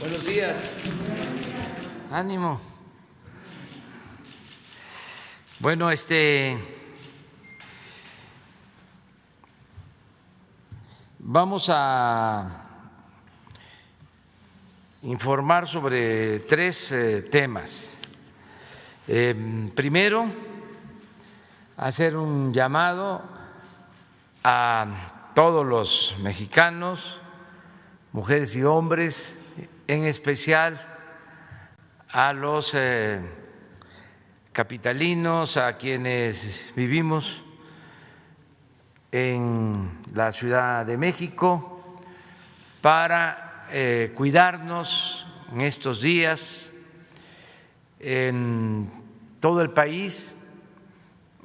Buenos días. Ánimo. Bueno, vamos a informar sobre tres temas. Primero, hacer un llamado a todos los mexicanos, mujeres y hombres, en especial a los capitalinos, a quienes vivimos en la Ciudad de México, para cuidarnos en estos días. En todo el país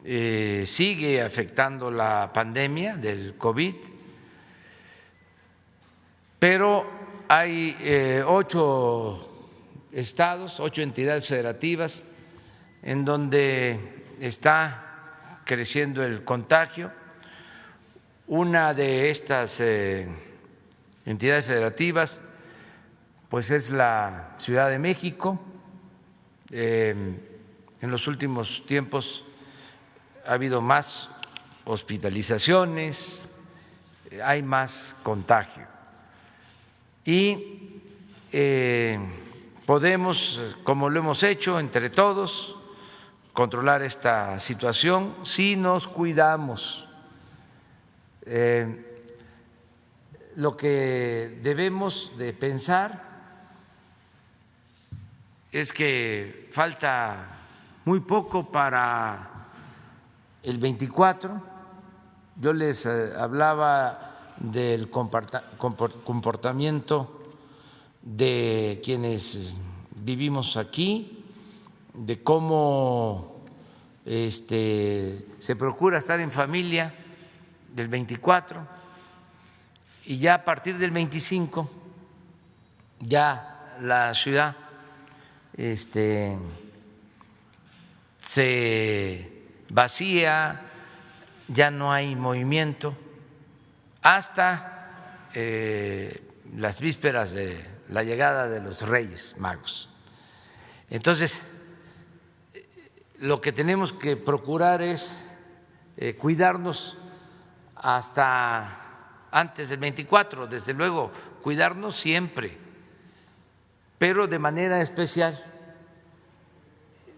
sigue afectando la pandemia del COVID, pero hay 8 estados, 8 entidades federativas en donde está creciendo el contagio. Una de estas entidades federativas pues es la Ciudad de México. En los últimos tiempos ha habido más hospitalizaciones, hay más contagio y podemos, como lo hemos hecho entre todos, controlar esta situación si nos cuidamos. Lo que debemos de pensar es que falta muy poco para el 24. Yo les hablaba del comportamiento de quienes vivimos aquí, de cómo se procura estar en familia del 24 y ya a partir del 25 ya la ciudad se vacía, ya no hay movimiento hasta las vísperas de la llegada de los Reyes Magos. Entonces, lo que tenemos que procurar es cuidarnos hasta antes del 24, desde luego, cuidarnos siempre, pero de manera especial,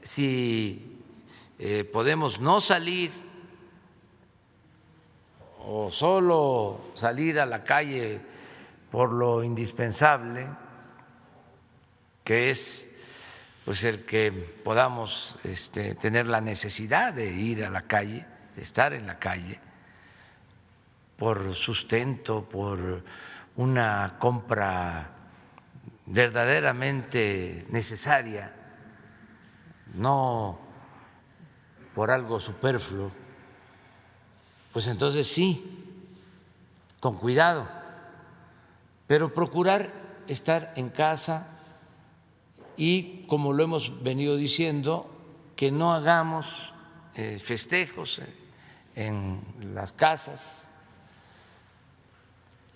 si podemos no salir o solo salir a la calle por lo indispensable, que es pues el que podamos tener la necesidad de ir a la calle, de estar en la calle, por sustento, por una compra verdaderamente necesaria, no por algo superfluo, pues entonces sí, con cuidado, pero procurar estar en casa y, como lo hemos venido diciendo, que no hagamos festejos en las casas.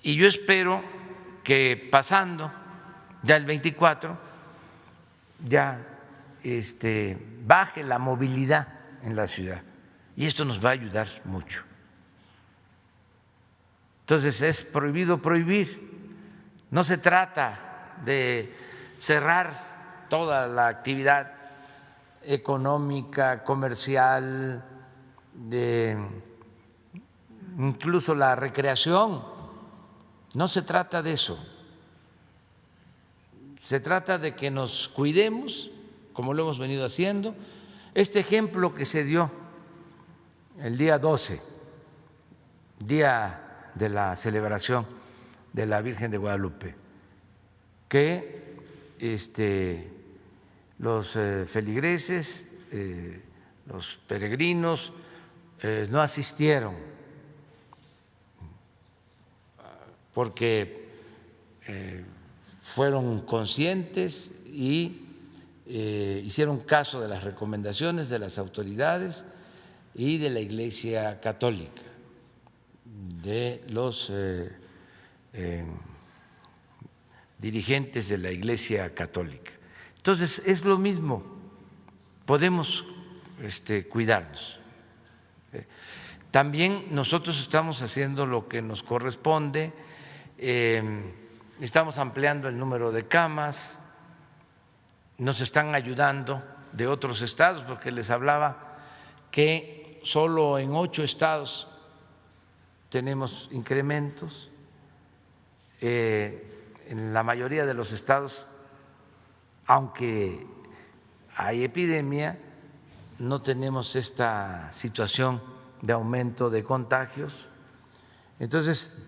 Y yo espero que pasando ya el 24 ya baje la movilidad en la ciudad y esto nos va a ayudar mucho. Entonces es prohibido prohibir, no se trata de cerrar toda la actividad económica, comercial, incluso la recreación. No se trata de eso, se trata de que nos cuidemos, como lo hemos venido haciendo. Este ejemplo que se dio el día 12, día de la celebración de la Virgen de Guadalupe, que los feligreses, los peregrinos no asistieron porque fueron conscientes y hicieron caso de las recomendaciones de las autoridades y de la Iglesia Católica, de los dirigentes de la Iglesia Católica. Entonces, es lo mismo, podemos cuidarnos. También nosotros estamos haciendo lo que nos corresponde, estamos ampliando el número de camas, nos están ayudando de otros estados, porque les hablaba que solo en 8 estados tenemos incrementos, en la mayoría de los estados, aunque hay epidemia, no tenemos esta situación de aumento de contagios. Entonces,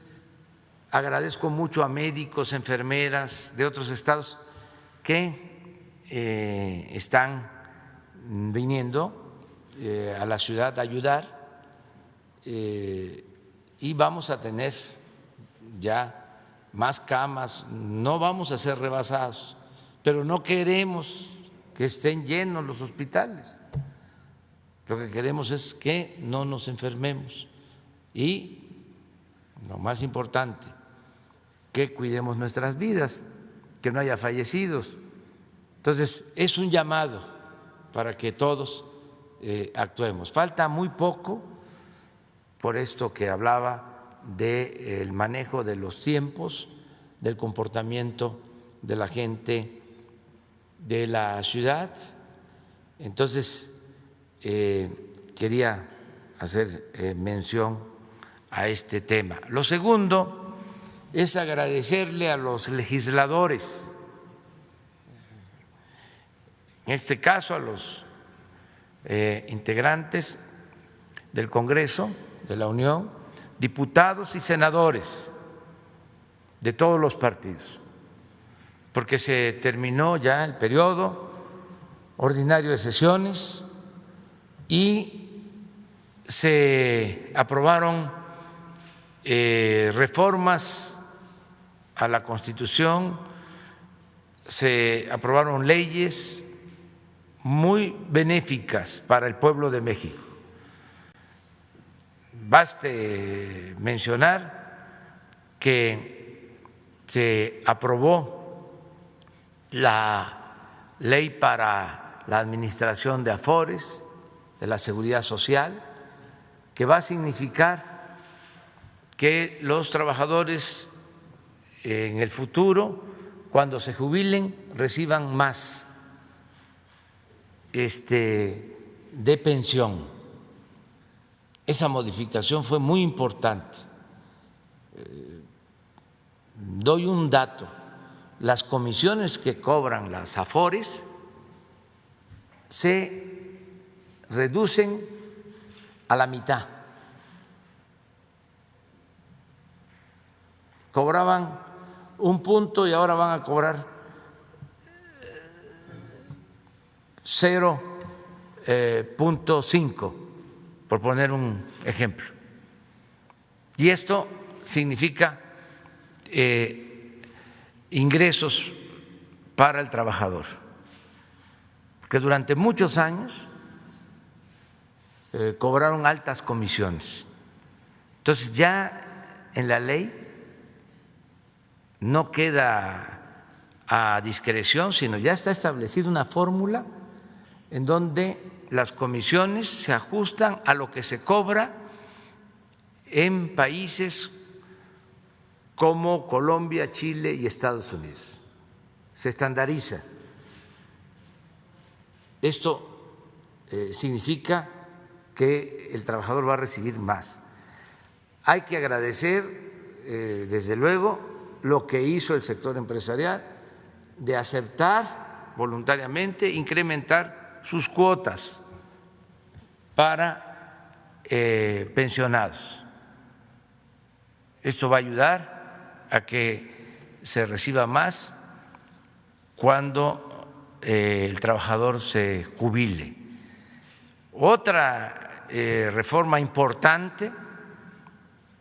agradezco mucho a médicos, enfermeras de otros estados que están viniendo a la ciudad a ayudar, y vamos a tener ya más camas, no vamos a ser rebasados, pero no queremos que estén llenos los hospitales. Lo que queremos es que no nos enfermemos y, lo más importante, que cuidemos nuestras vidas, que no haya fallecidos. Entonces, es un llamado para que todos actuemos. Falta muy poco, por esto que hablaba del manejo de los tiempos, del comportamiento de la gente de la ciudad. Entonces, quería hacer mención a este tema. Lo segundo es agradecerle a los legisladores, en este caso a los integrantes del Congreso de la Unión, diputados y senadores de todos los partidos, porque se terminó ya el periodo ordinario de sesiones y se aprobaron reformas a la Constitución, se aprobaron leyes muy benéficas para el pueblo de México. Baste mencionar que se aprobó la ley para la administración de Afores, de la Seguridad Social, que va a significar que los trabajadores en el futuro, cuando se jubilen, reciban más de pensión. Esa modificación fue muy importante. Doy un dato: las comisiones que cobran las Afores se reducen a la mitad. Cobraban 1 punto y ahora van a cobrar 0.5, por poner un ejemplo. Y esto significa ingresos para el trabajador, porque durante muchos años cobraron altas comisiones. Entonces, ya en la ley no queda a discreción, sino ya está establecida una fórmula en donde las comisiones se ajustan a lo que se cobra en países como Colombia, Chile y Estados Unidos. Se estandariza. Esto significa que el trabajador va a recibir más. Hay que agradecer, desde luego, lo que hizo el sector empresarial de aceptar voluntariamente incrementar sus cuotas para pensionados. Esto va a ayudar a que se reciba más cuando el trabajador se jubile. Otra reforma importante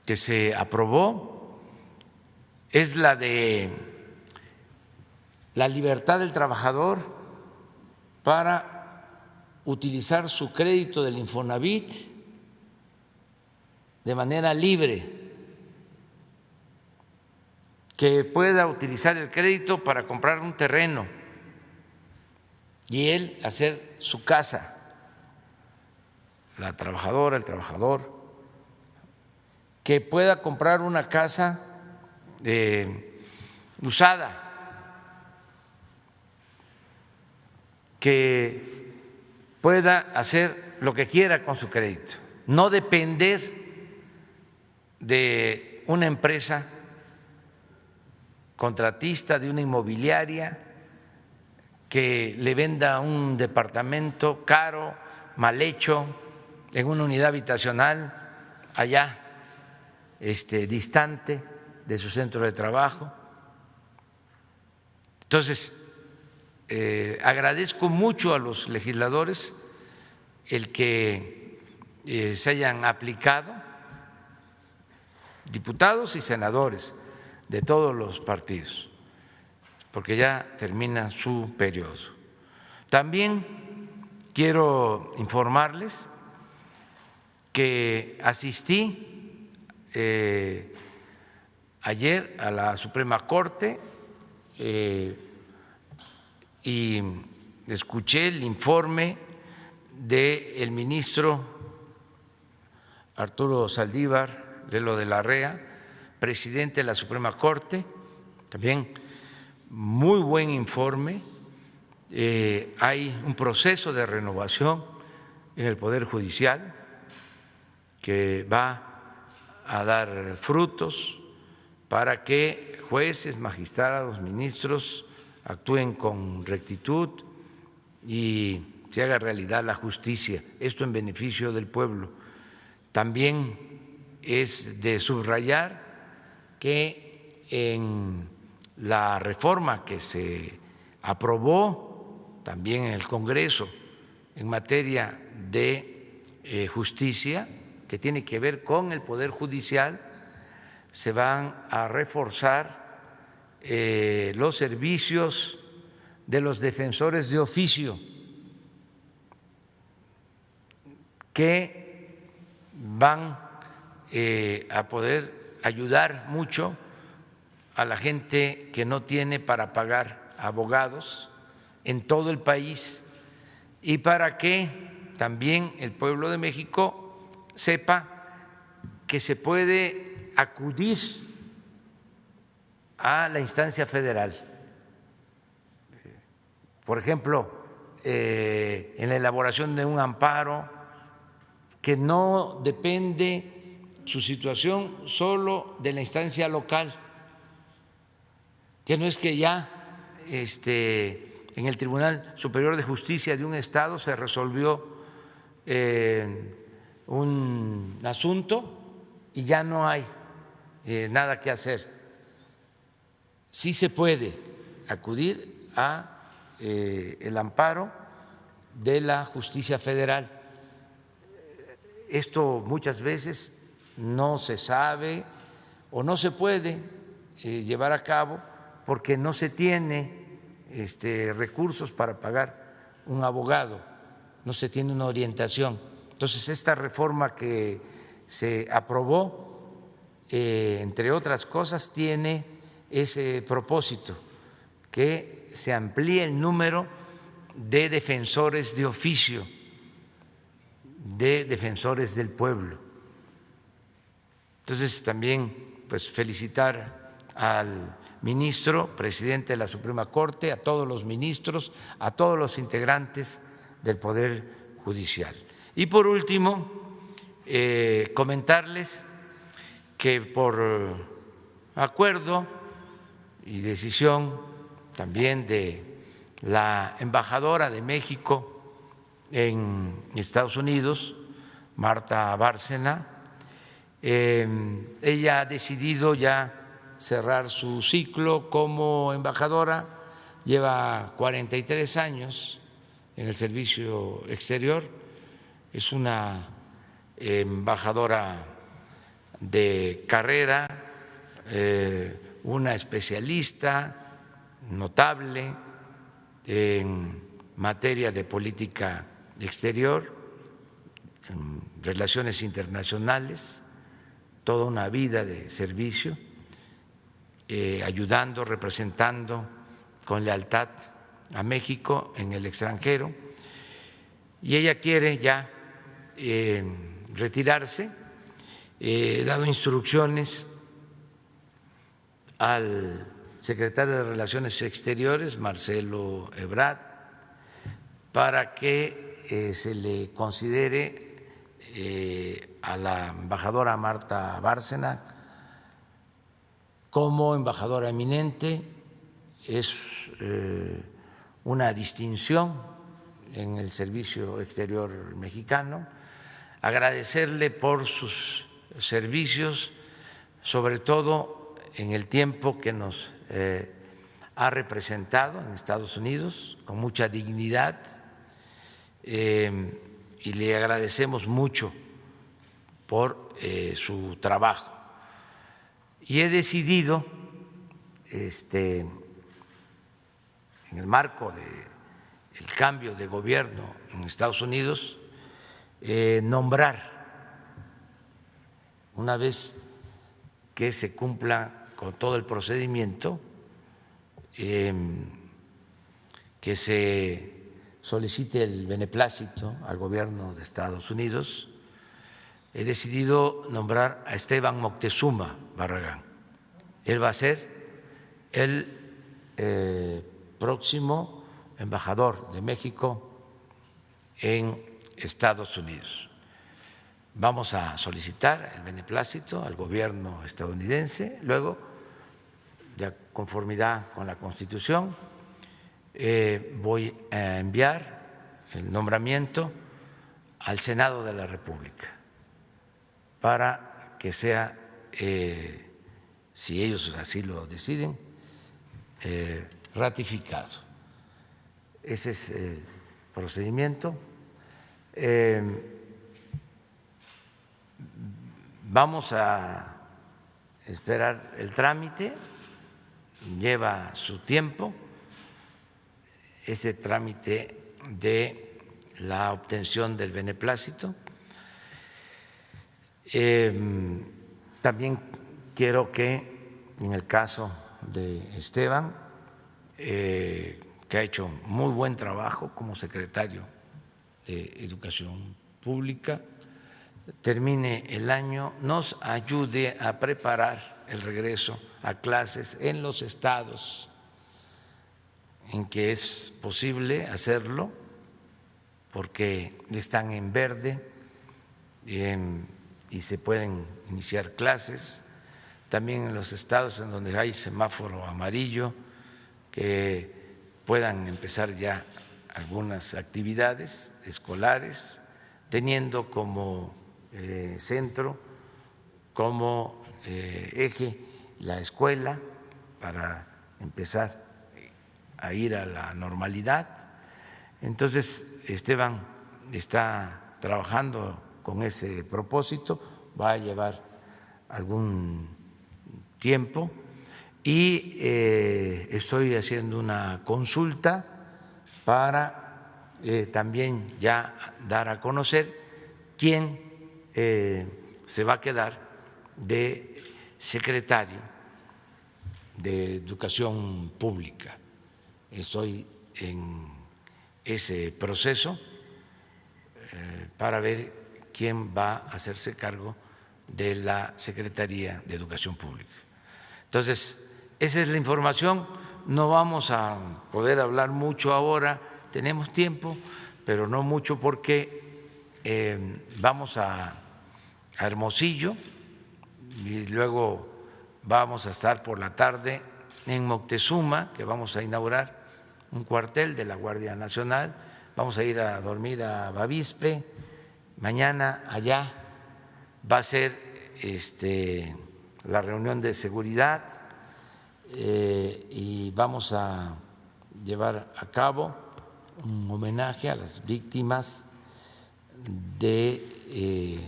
que se aprobó es la de la libertad del trabajador para utilizar su crédito del Infonavit de manera libre. que pueda utilizar el crédito para comprar un terreno y él hacer su casa, la trabajadora, el trabajador, que pueda comprar una casa usada, que pueda hacer lo que quiera con su crédito, no depender de una empresa contratista, de una inmobiliaria que le venda un departamento caro, mal hecho, en una unidad habitacional allá distante de su centro de trabajo. Entonces, agradezco mucho a los legisladores el que se hayan aplicado, diputados y senadores de todos los partidos, porque ya termina su periodo. También quiero informarles que asistí ayer a la Suprema Corte y escuché el informe del ministro Arturo Saldívar Lelo de la Rea, presidente de la Suprema Corte, también muy buen informe. Hay un proceso de renovación en el Poder Judicial que va a dar frutos para que jueces, magistrados, ministros actúen con rectitud y se haga realidad la justicia, esto en beneficio del pueblo. También es de subrayar que en la reforma que se aprobó también en el Congreso en materia de justicia, que tiene que ver con el Poder Judicial, se van a reforzar los servicios de los defensores de oficio, que van a poder ayudar mucho a la gente que no tiene para pagar abogados en todo el país y para que también el pueblo de México sepa que se puede acudir a la instancia federal. Por ejemplo, en la elaboración de un amparo, que no depende su situación solo de la instancia local, que no es que ya en el Tribunal Superior de Justicia de un estado se resolvió un asunto y ya no hay nada que hacer. Sí se puede acudir a el amparo de la justicia federal. Esto muchas veces no se sabe o no se puede llevar a cabo porque no se tiene recursos para pagar un abogado, no se tiene una orientación. Entonces, esta reforma que se aprobó, entre otras cosas, tiene ese propósito, que se amplíe el número de defensores de oficio, de defensores del pueblo. Entonces, también pues felicitar al ministro, presidente de la Suprema Corte, a todos los ministros, a todos los integrantes del Poder Judicial. Y por último, comentarles que por acuerdo y decisión también de la embajadora de México en Estados Unidos, Marta Bárcena, ella ha decidido ya cerrar su ciclo como embajadora, lleva 43 años en el servicio exterior, es una embajadora de carrera, una especialista notable en materia de política exterior, en relaciones internacionales, toda una vida de servicio. ayudando, representando con lealtad a México en el extranjero, y ella quiere ya retirarse. He dado instrucciones al secretario de Relaciones Exteriores, Marcelo Ebrard, para que se le considere a la embajadora Marta Bárcena como embajadora eminente. Es una distinción en el Servicio Exterior mexicano. Agradecerle por sus servicios, sobre todo en el tiempo que nos ha representado en Estados Unidos con mucha dignidad, y le agradecemos mucho por su trabajo. Y he decidido, en el marco del cambio de gobierno en Estados Unidos, nombrar, una vez que se cumpla con todo el procedimiento, que se solicite el beneplácito al gobierno de Estados Unidos, he decidido nombrar a Esteban Moctezuma Barragán. Él va a ser el próximo embajador de México en Estados Unidos. Vamos a solicitar el beneplácito al gobierno estadounidense, luego, de conformidad con la Constitución, voy a enviar el nombramiento al Senado de la República para que sea, si ellos así lo deciden, ratificado. Ese es el procedimiento. Vamos a esperar el trámite, lleva su tiempo, ese trámite de la obtención del beneplácito. También quiero que en el caso de Esteban, que ha hecho muy buen trabajo como secretario de Educación Pública, termine el año, nos ayude a preparar el regreso a clases en los estados en que es posible hacerlo, porque están en verde y se pueden iniciar clases. También en los estados en donde hay semáforo amarillo, que puedan empezar ya algunas actividades escolares, teniendo como centro, como eje la escuela, para empezar a ir a la normalidad. Entonces, Esteban está trabajando con ese propósito, va a llevar algún tiempo, y estoy haciendo una consulta para también ya dar a conocer quién se va a quedar de secretario de Educación Pública. Estoy en ese proceso para ver quién va a hacerse cargo de la Secretaría de Educación Pública. Entonces, esa es la información. No vamos a poder hablar mucho ahora, tenemos tiempo, pero no mucho, porque vamos a Hermosillo y luego vamos a estar por la tarde en Moctezuma, que vamos a inaugurar un cuartel de la Guardia Nacional. Vamos a ir a dormir a Bavispe. Mañana allá va a ser la reunión de seguridad y vamos a llevar a cabo un homenaje a las víctimas de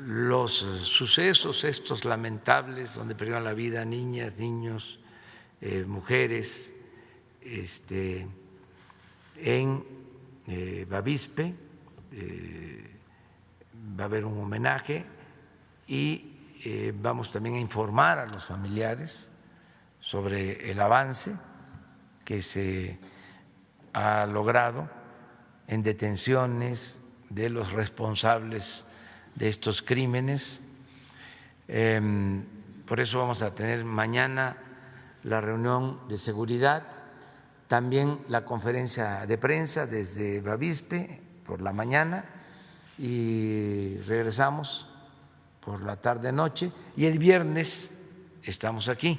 los sucesos estos lamentables donde perdieron la vida niñas, niños, mujeres en Bavispe. Va a haber un homenaje y vamos también a informar a los familiares sobre el avance que se ha logrado en detenciones de los responsables de estos crímenes. Por eso vamos a tener mañana la reunión de seguridad, también la conferencia de prensa desde Bavispe por la mañana y regresamos por la tarde-noche y el viernes estamos aquí,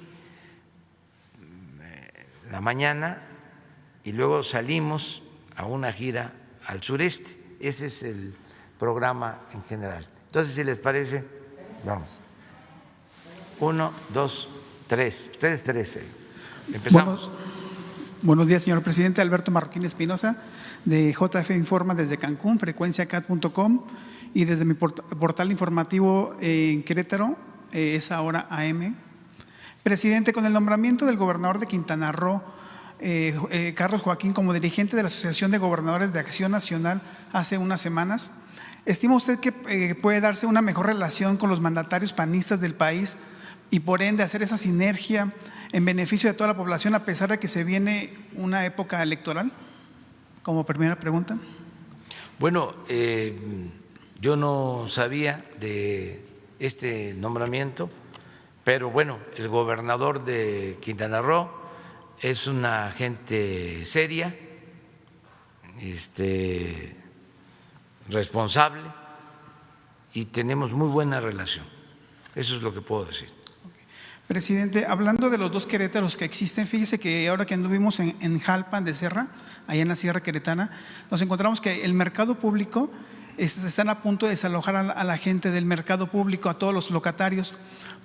la mañana, y luego salimos a una gira al sureste. Ese es el programa en general. Entonces, si les parece, vamos. 1, 2, 3. Ustedes 13. Empezamos. Buenos días, señor presidente. Alberto Marroquín Espinosa, de JF Informa desde Cancún, frecuenciacat.com, y desde mi portal informativo en Querétaro, es ahora AM. Presidente, con el nombramiento del gobernador de Quintana Roo, Carlos Joaquín, como dirigente de la Asociación de Gobernadores de Acción Nacional hace unas semanas, ¿estima usted que puede darse una mejor relación con los mandatarios panistas del país y por ende hacer esa sinergia en beneficio de toda la población a pesar de que se viene una época electoral? Como primera pregunta. Bueno, yo no sabía de este nombramiento, pero bueno, el gobernador de Quintana Roo es una gente seria, responsable, y tenemos muy buena relación. Eso es lo que puedo decir. Presidente, hablando de los dos Querétaros que existen, fíjese que ahora que anduvimos en Jalpan de Serra, allá en la Sierra Queretana, nos encontramos que el mercado público están a punto de desalojar a la gente del mercado público, a todos los locatarios,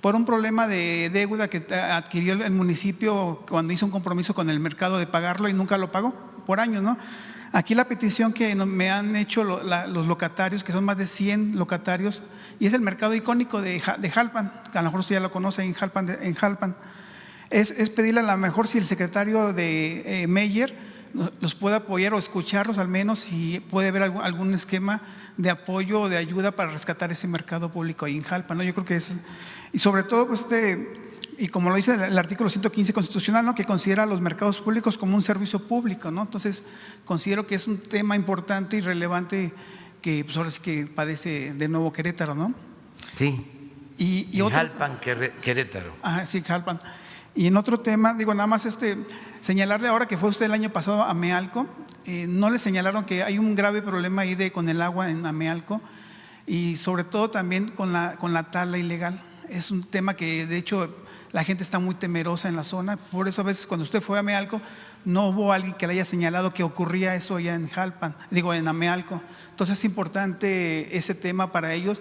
por un problema de deuda que adquirió el municipio cuando hizo un compromiso con el mercado de pagarlo y nunca lo pagó por años, ¿no? Aquí la petición que me han hecho los locatarios, que son más de 100 locatarios, y es el mercado icónico de Jalpan, que a lo mejor usted ya lo conoce en Jalpan, es pedirle a lo mejor si el secretario de Meyer los puede apoyar o escucharlos al menos, si puede haber algún esquema de apoyo o de ayuda para rescatar ese mercado público ahí en Jalpan, ¿no? Yo creo que es, y sobre todo pues y como lo dice el artículo 115 constitucional, ¿no?, que considera a los mercados públicos como un servicio público, ¿no? Entonces considero que es un tema importante y relevante que pues ahora sí que padece de nuevo Querétaro, ¿no? Sí. Y otro, Jalpan, Querétaro. Sí, Jalpan. Y en otro tema, digo, nada más señalarle ahora que fue usted el año pasado a Amealco, no le señalaron que hay un grave problema ahí con el agua en Amealco y sobre todo también con la tala ilegal. Es un tema que de hecho la gente está muy temerosa en la zona, por eso a veces cuando usted fue a Amealco no hubo alguien que le haya señalado que ocurría eso allá en en Amealco. Entonces es importante ese tema para ellos,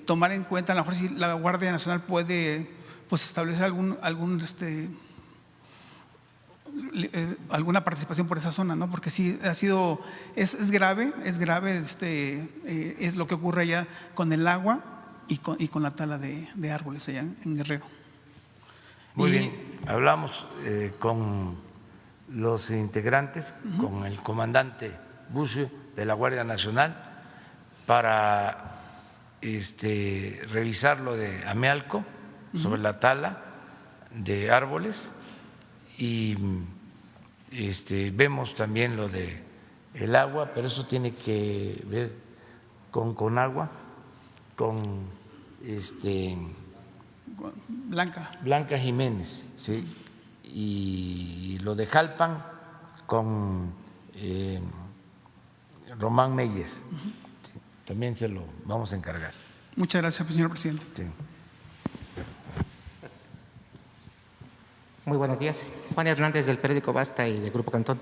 tomar en cuenta, a lo mejor si la Guardia Nacional puede pues establecer alguna participación por esa zona, ¿no? Porque sí ha sido, es grave, es lo que ocurre allá con el agua y con la tala de árboles allá en Guerrero. Muy bien, hablamos con los integrantes, con el comandante Bucio de la Guardia Nacional para revisar lo de Amealco sobre la tala de árboles y vemos también lo de el agua, pero eso tiene que ver con agua, con Blanca Jiménez, sí, y lo de Jalpan con Román Meyer, sí, también se lo vamos a encargar. Muchas gracias, señor presidente. Sí. Muy buenos días. Juan Hernández, del periódico Basta y del Grupo Cantón.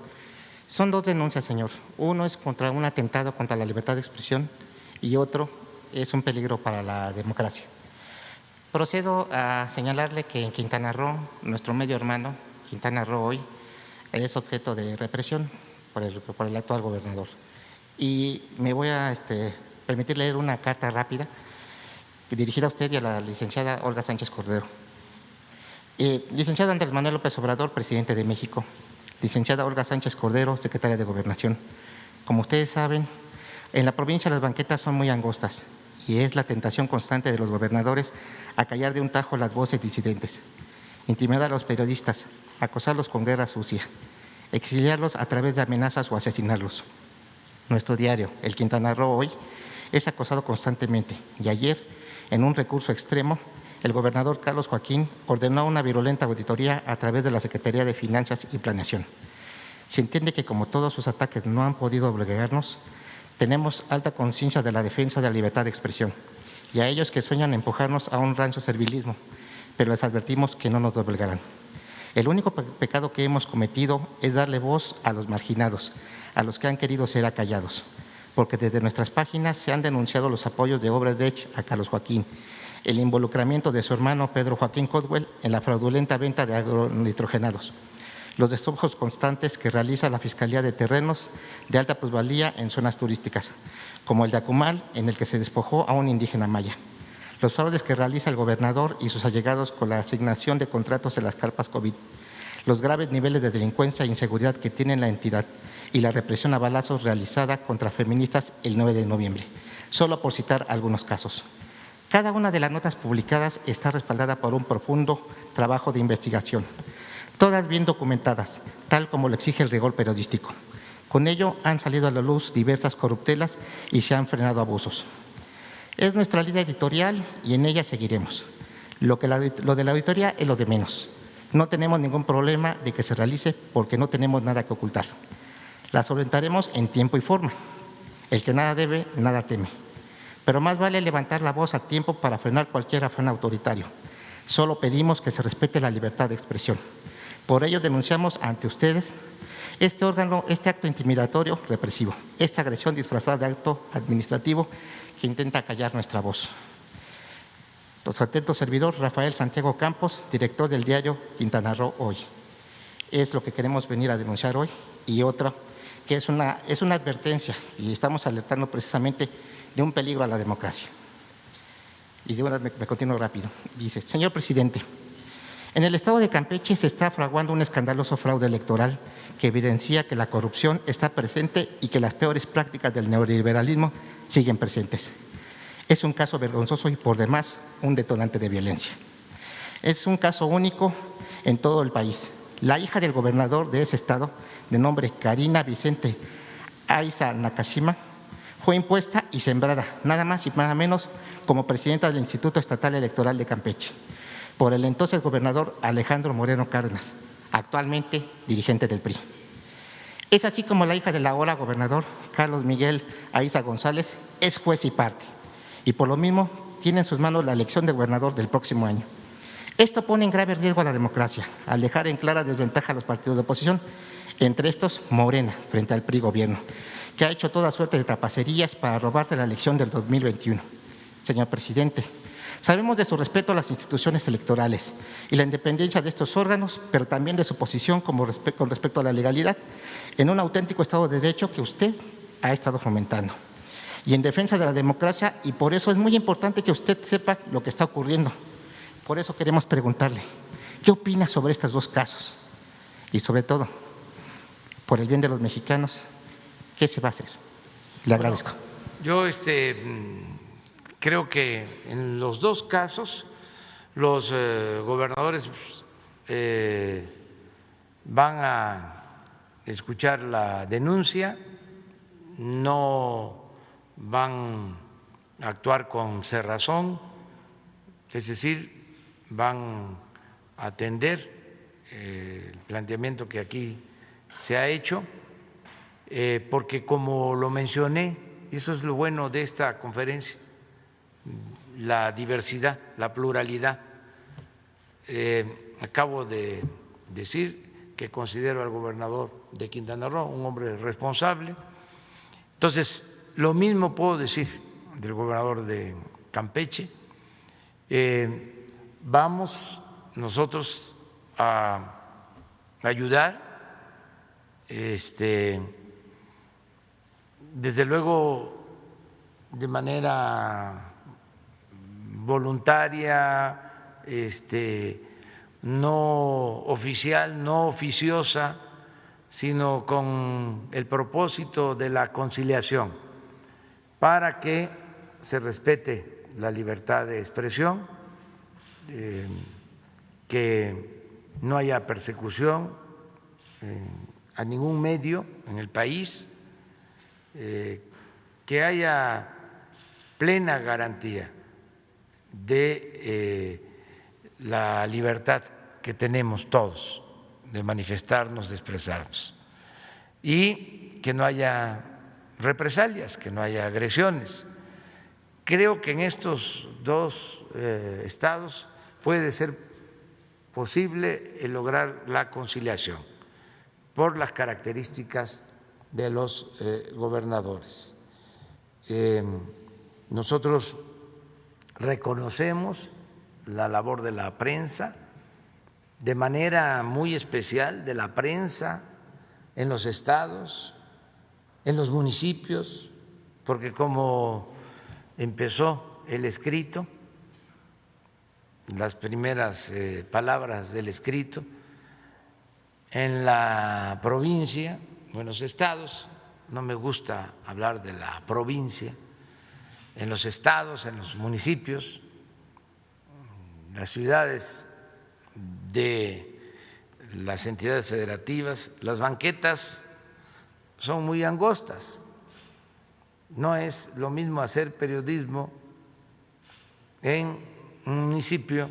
Son dos denuncias, señor. Uno es contra un atentado contra la libertad de expresión y otro es un peligro para la democracia. Procedo a señalarle que en Quintana Roo, nuestro medio hermano, Quintana Roo hoy, es objeto de represión por el actual gobernador. Y me voy a permitir leer una carta rápida dirigida a usted y a la licenciada Olga Sánchez Cordero. Licenciado Andrés Manuel López Obrador, presidente de México. Licenciada Olga Sánchez Cordero, secretaria de Gobernación. Como ustedes saben, en la provincia las banquetas son muy angostas y es la tentación constante de los gobernadores a callar de un tajo las voces disidentes, intimidar a los periodistas, acosarlos con guerra sucia, exiliarlos a través de amenazas o asesinarlos. Nuestro diario, el Quintana Roo Hoy, es acosado constantemente y ayer, en un recurso extremo, el gobernador Carlos Joaquín ordenó una virulenta auditoría a través de la Secretaría de Finanzas y Planeación. Se entiende que como todos sus ataques no han podido obligarnos, tenemos alta conciencia de la defensa de la libertad de expresión y a ellos que sueñan empujarnos a un rancio servilismo, pero les advertimos que no nos doblegarán. El único pecado que hemos cometido es darle voz a los marginados, a los que han querido ser acallados, porque desde nuestras páginas se han denunciado los apoyos de Obradech a Carlos Joaquín, el involucramiento de su hermano Pedro Joaquín Codwell en la fraudulenta venta de agronitrogenados, los despojos constantes que realiza la Fiscalía de Terrenos de alta plusvalía en zonas turísticas, como el de Acumal, en el que se despojó a un indígena maya, los fraudes que realiza el gobernador y sus allegados con la asignación de contratos en las carpas COVID, los graves niveles de delincuencia e inseguridad que tiene la entidad y la represión a balazos realizada contra feministas el 9 de noviembre, solo por citar algunos casos. Cada una de las notas publicadas está respaldada por un profundo trabajo de investigación, todas bien documentadas, tal como lo exige el rigor periodístico. Con ello han salido a la luz diversas corruptelas y se han frenado abusos. Es nuestra línea editorial y en ella seguiremos. Lo de la auditoría es lo de menos. No tenemos ningún problema de que se realice porque no tenemos nada que ocultar. La solventaremos en tiempo y forma. El que nada debe, nada teme. Pero más vale levantar la voz a tiempo para frenar cualquier afán autoritario. Solo pedimos que se respete la libertad de expresión. Por ello denunciamos ante ustedes este acto intimidatorio represivo, esta agresión disfrazada de acto administrativo que intenta callar nuestra voz. Su atento servidor, Rafael Santiago Campos, director del diario Quintana Roo Hoy. Es lo que queremos venir a denunciar hoy y otra que es una advertencia y estamos alertando precisamente de un peligro a la democracia. Y de una me continúo rápido. Dice, señor presidente, en el estado de Campeche se está fraguando un escandaloso fraude electoral que evidencia que la corrupción está presente y que las peores prácticas del neoliberalismo siguen presentes. Es un caso vergonzoso y por demás un detonante de violencia. Es un caso único en todo el país. La hija del gobernador de ese estado, de nombre Karina Vicente Aiza Nakashima, fue impuesta y sembrada, nada más y nada menos, como presidenta del Instituto Estatal Electoral de Campeche, por el entonces gobernador Alejandro Moreno Cárdenas, actualmente dirigente del PRI. Es así como la hija del ahora gobernador, Carlos Miguel Aiza González, es juez y parte, y por lo mismo tiene en sus manos la elección de gobernador del próximo año. Esto pone en grave riesgo a la democracia, al dejar en clara desventaja a los partidos de oposición, entre estos Morena, frente al PRI gobierno, que ha hecho toda suerte de trapacerías para robarse la elección del 2021. Señor presidente, sabemos de su respeto a las instituciones electorales y la independencia de estos órganos, pero también de su posición con respecto a la legalidad en un auténtico Estado de Derecho que usted ha estado fomentando y en defensa de la democracia, y por eso es muy importante que usted sepa lo que está ocurriendo. Por eso queremos preguntarle, ¿qué opina sobre estos dos casos? Y sobre todo, por el bien de los mexicanos, ¿qué se va a hacer? Le agradezco. Yo creo que en los dos casos los gobernadores van a escuchar la denuncia, no van a actuar con cerrazón, es decir, van a atender el planteamiento que aquí se ha hecho, porque como lo mencioné, eso es lo bueno de esta conferencia, la diversidad, la pluralidad. Acabo de decir que considero al gobernador de Quintana Roo un hombre responsable. Entonces, lo mismo puedo decir del gobernador de Campeche. Vamos nosotros a ayudar, desde luego de manera voluntaria, no oficial, no oficiosa, sino con el propósito de la conciliación, para que se respete la libertad de expresión, que no haya persecución a ningún medio en el país, que haya plena garantía de la libertad que tenemos todos de manifestarnos, de expresarnos, y que no haya represalias, que no haya agresiones. Creo que en estos dos estados puede ser posible lograr la conciliación por las características de los gobernadores. Nosotros reconocemos la labor de la prensa, de manera muy especial de la prensa en los estados, en los municipios, porque como empezó el escrito, las primeras palabras del escrito, en la provincia o en los estados, no me gusta hablar de la provincia, en los estados, en los municipios, las ciudades de las entidades federativas, las banquetas son muy angostas. No es lo mismo hacer periodismo en un municipio,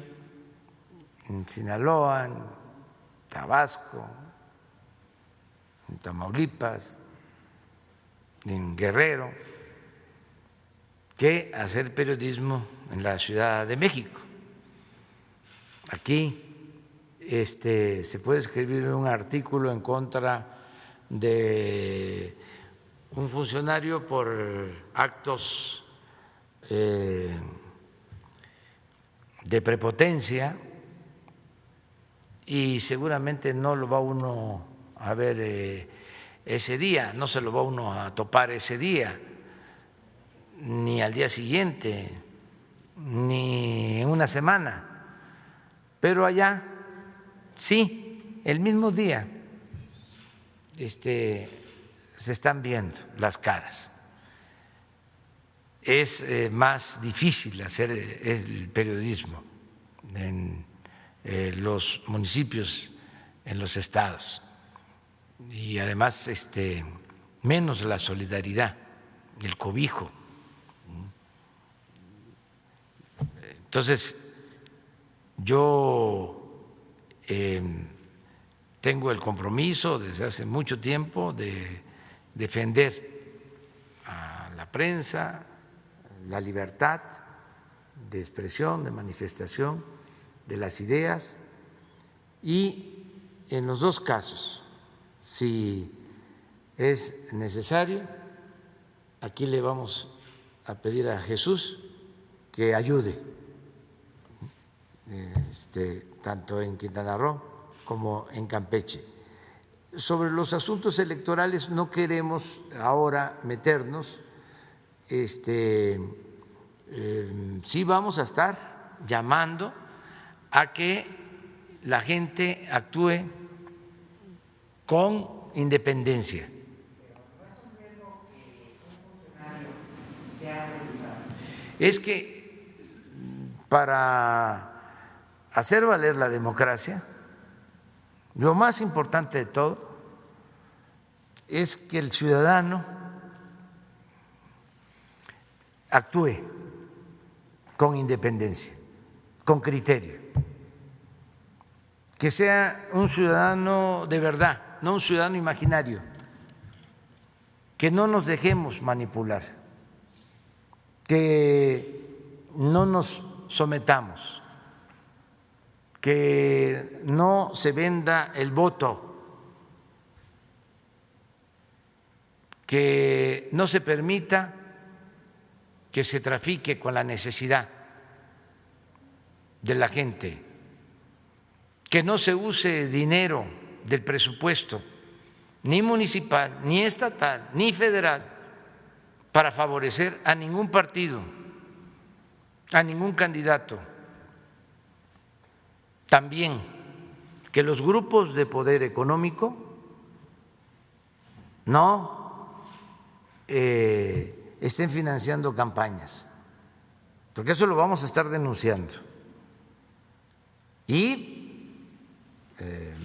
en Sinaloa, en Tabasco, en Tamaulipas, en Guerrero, que hacer periodismo en la Ciudad de México. Aquí se puede escribir un artículo en contra de un funcionario por actos de prepotencia y seguramente no lo va uno a ver ese día, no se lo va uno a topar ese día, ni al día siguiente, ni en una semana, pero allá sí, el mismo día se están viendo las caras. Es más difícil hacer el periodismo en los municipios, en los estados, y además menos la solidaridad, el cobijo. Entonces, yo tengo el compromiso desde hace mucho tiempo de defender a la prensa, la libertad de expresión, de manifestación de las ideas, y en los dos casos, si es necesario, aquí le vamos a pedir a Jesús que ayude, tanto en Quintana Roo como en Campeche. Sobre los asuntos electorales no queremos ahora meternos. Sí vamos a estar llamando a que la gente actúe con independencia. Es que para hacer valer la democracia, lo más importante de todo es que el ciudadano actúe con independencia, con criterio, que sea un ciudadano de verdad, no un ciudadano imaginario, que no nos dejemos manipular, que no nos sometamos, que no se venda el voto, que no se permita que se trafique con la necesidad de la gente, que no se use dinero del presupuesto, ni municipal, ni estatal, ni federal, para favorecer a ningún partido, a ningún candidato. También que los grupos de poder económico no estén financiando campañas porque eso lo vamos a estar denunciando. Y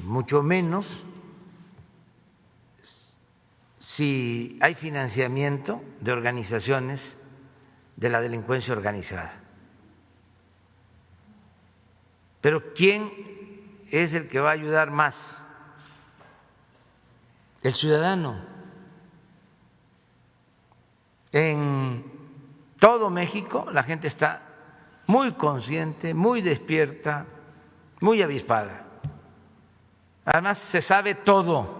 mucho menos si hay financiamiento de organizaciones de la delincuencia organizada. Pero ¿quién es el que va a ayudar más? El ciudadano. En todo México la gente está muy consciente, muy despierta, muy avispada. Además se sabe todo.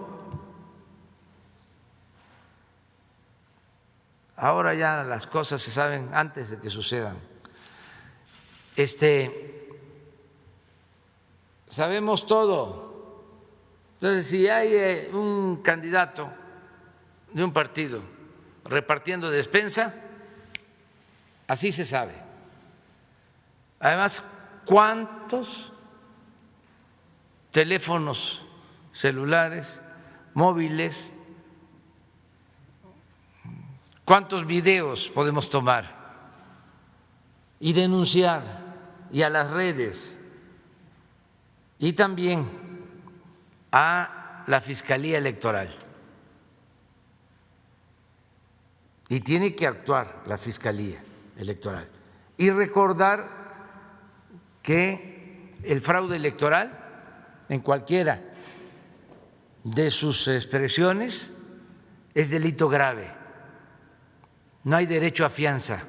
Ahora ya las cosas se saben antes de que sucedan. Sabemos todo. Entonces, si hay un candidato de un partido repartiendo despensa, así se sabe. Además, ¿cuántos teléfonos celulares, móviles, cuántos videos podemos tomar y denunciar y a las redes y también a la Fiscalía Electoral? Y tiene que actuar la Fiscalía Electoral y recordar que el fraude electoral en cualquiera de sus expresiones es delito grave. No hay derecho a fianza.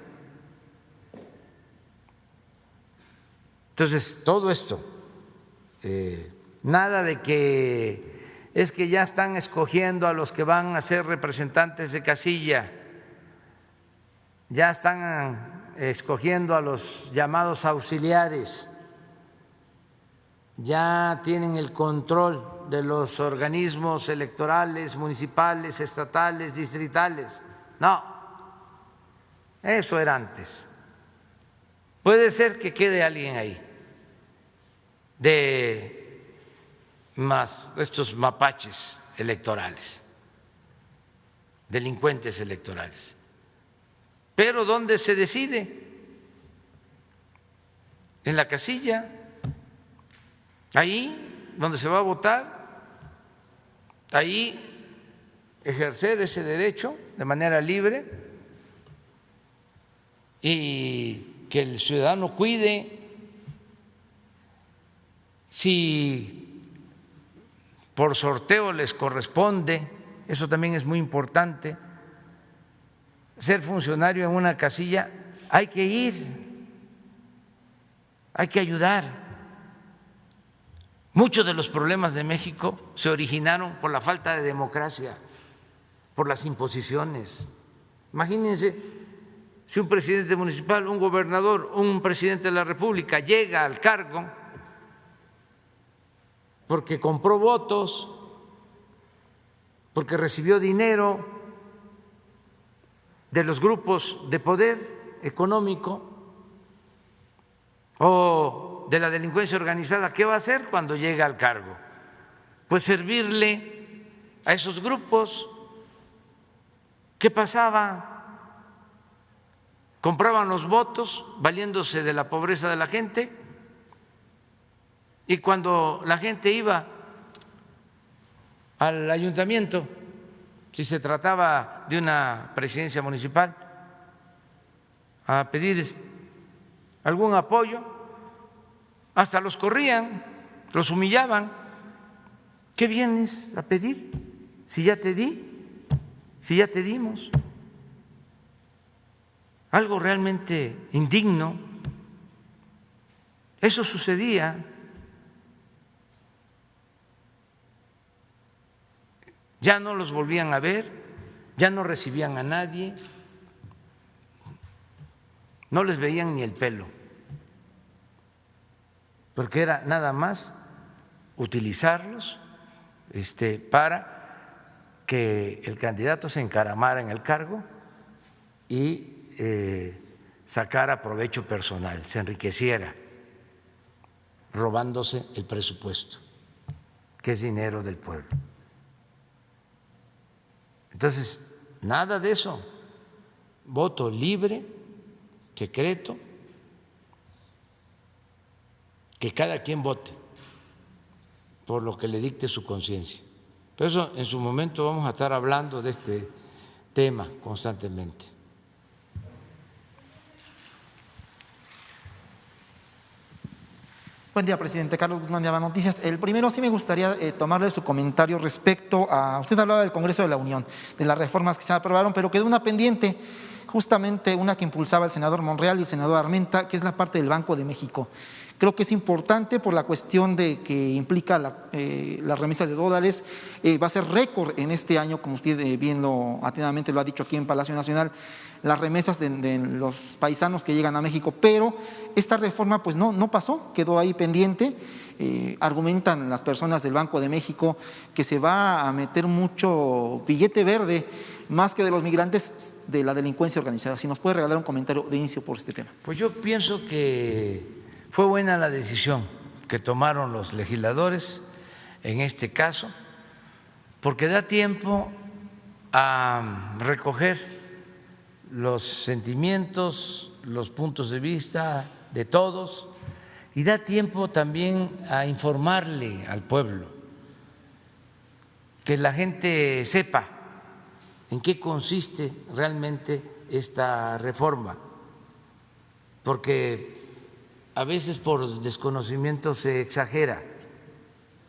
Entonces, todo esto, nada de que es que ya están escogiendo a los que van a ser representantes de casilla, ya están escogiendo a los llamados auxiliares, ya tienen el control de los organismos electorales municipales, estatales, distritales. No, eso era antes. Puede ser que quede alguien ahí de estos mapaches electorales, delincuentes electorales. Pero ¿dónde se decide? En la casilla, ahí donde se va a votar, ahí ejercer ese derecho de manera libre y que el ciudadano cuide si por sorteo les corresponde, eso también es muy importante. Ser funcionario en una casilla, hay que ir, hay que ayudar. Muchos de los problemas de México se originaron por la falta de democracia, por las imposiciones. Imagínense si un presidente municipal, un gobernador, un presidente de la República llega al cargo porque compró votos, porque recibió dinero de los grupos de poder económico o de la delincuencia organizada. ¿Qué va a hacer cuando llega al cargo? Pues servirle a esos grupos. ¿Qué pasaba? Compraban los votos valiéndose de la pobreza de la gente, y cuando la gente iba al ayuntamiento, si se trataba de una presidencia municipal, a pedir algún apoyo, hasta los corrían, los humillaban. ¿Qué vienes a pedir si ya te di, si ya te dimos? Algo realmente indigno. Eso sucedía. Ya no los volvían a ver, ya no recibían a nadie, no les veían ni el pelo, porque era nada más utilizarlos para que el candidato se encaramara en el cargo y sacara provecho personal, se enriqueciera, robándose el presupuesto, que es dinero del pueblo. Entonces, nada de eso. Voto libre, secreto, que cada quien vote por lo que le dicte su conciencia. Por eso en su momento vamos a estar hablando de este tema constantemente. Buen día, presidente. Carlos Guzmán de Aba Noticias. El primero, sí me gustaría tomarle su comentario respecto a… Usted hablaba del Congreso de la Unión, de las reformas que se aprobaron, pero quedó una pendiente, justamente una que impulsaba el senador Monreal y el senador Armenta, que es la parte del Banco de México. Creo que es importante por la cuestión de que implica las remesas de dólares. Va a ser récord en este año, como usted bien atinadamente lo ha dicho aquí en Palacio Nacional, las remesas de los paisanos que llegan a México, pero esta reforma pues no pasó, quedó ahí pendiente. Argumentan las personas del Banco de México que se va a meter mucho billete verde, más que de los migrantes, de la delincuencia organizada. Si nos puede regalar un comentario de inicio por este tema. Pues yo pienso que fue buena la decisión que tomaron los legisladores en este caso, porque da tiempo a recoger los sentimientos, los puntos de vista de todos y da tiempo también a informarle al pueblo, que la gente sepa en qué consiste realmente esta reforma, porque a veces por desconocimiento se exagera.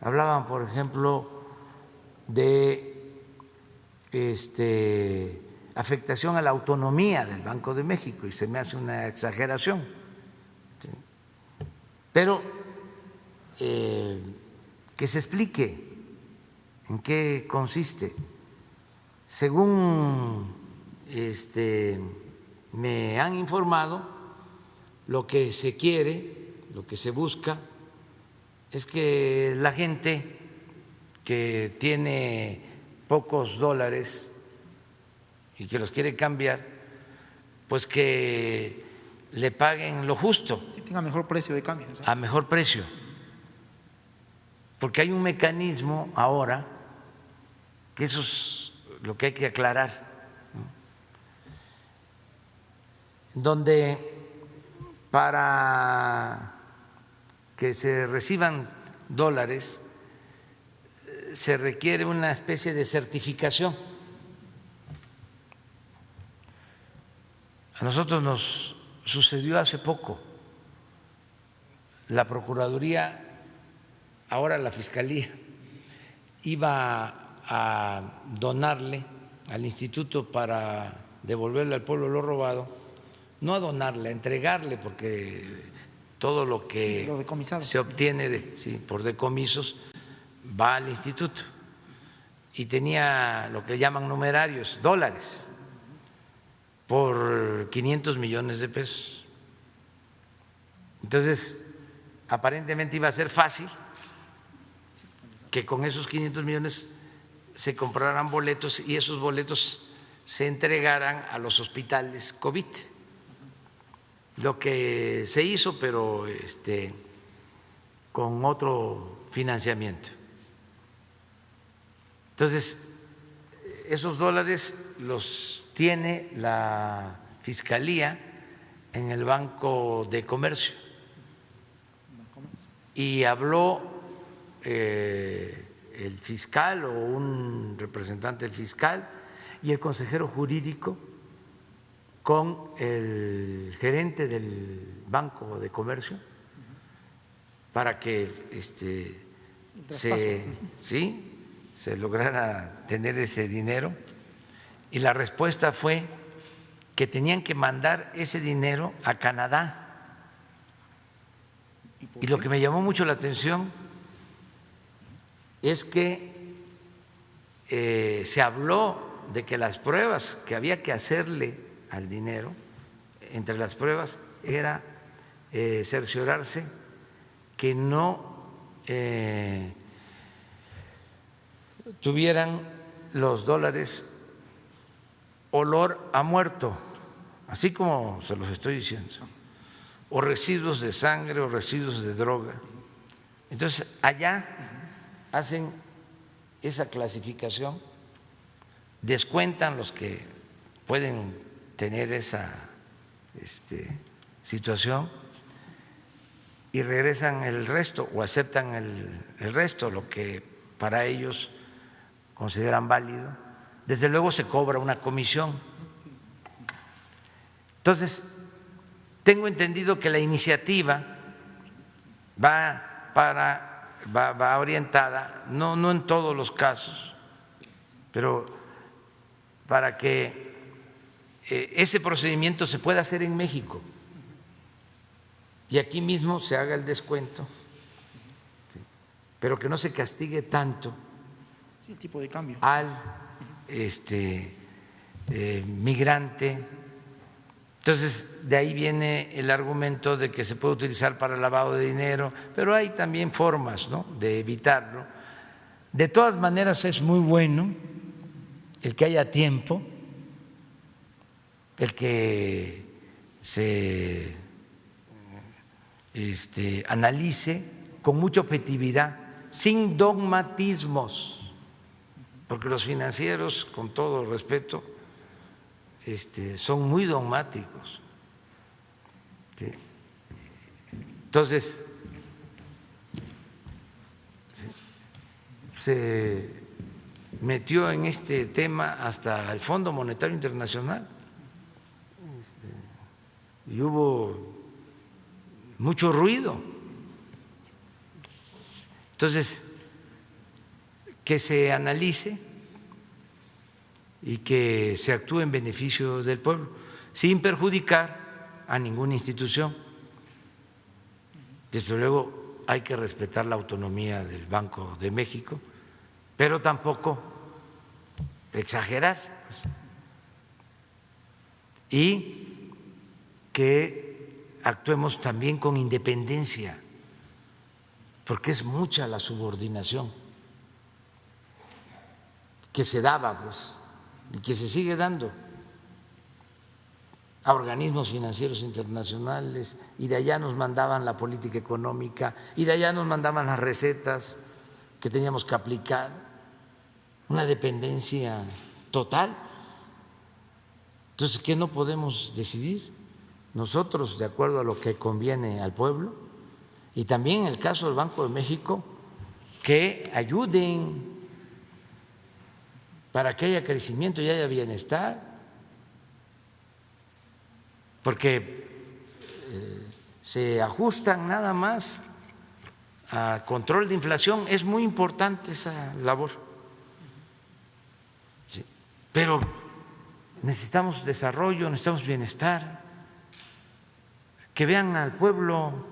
Hablaban, por ejemplo, de afectación a la autonomía del Banco de México y se me hace una exageración. ¿Sí? Pero que se explique en qué consiste. Según me han informado, lo que se quiere, lo que se busca es que la gente que tiene pocos dólares y que los quiere cambiar, pues que le paguen lo justo. Sí, tenga mejor precio de cambio. ¿Sí? A mejor precio. Porque hay un mecanismo ahora, que eso es lo que hay que aclarar, ¿no? Donde para que se reciban dólares se requiere una especie de certificación. A nosotros nos sucedió hace poco. La Procuraduría, ahora la Fiscalía, iba a donarle al instituto para devolverle al pueblo lo robado. No a donarle, a entregarle, porque todo lo que se obtiene por decomisos va al instituto. Y tenía lo que llaman numerarios, dólares, por 500 millones de pesos. Entonces, aparentemente iba a ser fácil que con esos 500 millones se compraran boletos y esos boletos se entregaran a los hospitales COVID. Lo que se hizo, pero con otro financiamiento. Entonces, esos dólares los tiene la Fiscalía en el Banco de Comercio. Y habló el fiscal o un representante del fiscal y el consejero jurídico con el gerente del Banco de Comercio para que se lograra tener ese dinero, y la respuesta fue que tenían que mandar ese dinero a Canadá. Y lo que me llamó mucho la atención es que se habló de que las pruebas que había que hacerle al dinero, entre las pruebas era cerciorarse que no tuvieran los dólares olor a muerto, así como se los estoy diciendo, o residuos de sangre o residuos de droga. Entonces, allá hacen esa clasificación, descuentan los que pueden tener esa situación y regresan el resto o aceptan el resto, lo que para ellos consideran válido. Desde luego se cobra una comisión. Entonces, tengo entendido que la iniciativa va orientada, no en todos los casos, pero para que ese procedimiento se pueda hacer en México y aquí mismo se haga el descuento, pero que no se castigue tanto Sí, el tipo de cambio. al migrante. Entonces, de ahí viene el argumento de que se puede utilizar para el lavado de dinero, pero hay también formas, ¿no?, de evitarlo. De todas maneras, es muy bueno el que haya tiempo, el que se analice con mucha objetividad, sin dogmatismos, porque los financieros, con todo respeto, son muy dogmáticos. ¿Sí? Entonces, se metió en este tema hasta el Fondo Monetario Internacional y hubo mucho ruido. Entonces, que se analice y que se actúe en beneficio del pueblo, sin perjudicar a ninguna institución. Desde luego hay que respetar la autonomía del Banco de México, pero tampoco exagerar. Y que actuemos también con independencia, porque es mucha la subordinación que se daba, pues, y que se sigue dando a organismos financieros internacionales, y de allá nos mandaban la política económica, y de allá nos mandaban las recetas que teníamos que aplicar, una dependencia total. Entonces, ¿qué no podemos decidir nosotros de acuerdo a lo que conviene al pueblo? Y también en el caso del Banco de México, que ayuden para que haya crecimiento y haya bienestar, porque se ajustan nada más a control de inflación. Es muy importante esa labor, sí, pero necesitamos desarrollo, necesitamos bienestar, que vean al pueblo,